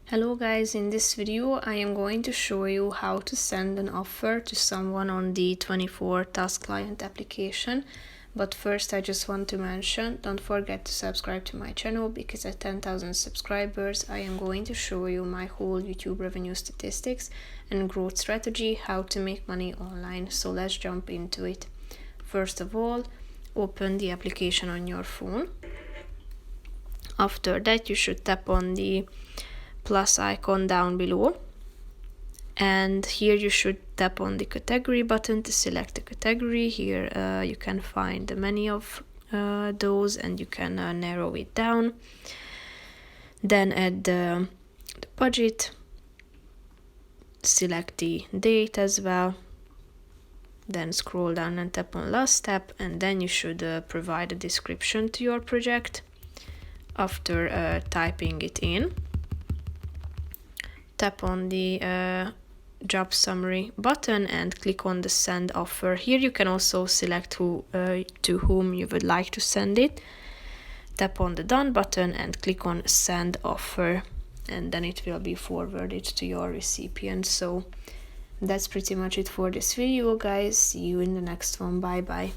Hello guys, in this video I am going to show you how to send an offer to someone on the 24 Task Client application. But first I just want to mention, don't forget to subscribe to my channel because at 10,000 subscribers I am going to show you my whole YouTube revenue statistics and growth strategy, how to make money online. So let's jump into it. First of all, open the application on your phone. After that you should tap on the plus icon down below, and here you should tap on the category button to select the category. Here you can find many of those and you can narrow it down. Then add the budget, select the date as well, then scroll down and tap on last step, and then you should provide a description to your project. After typing it in, tap on the job summary button and click on the send offer. Here you can also select to whom you would like to send it. Tap on the done button and click on send offer, and then it will be forwarded to your recipient. So that's pretty much it for this video, guys. See you in the next one. Bye bye.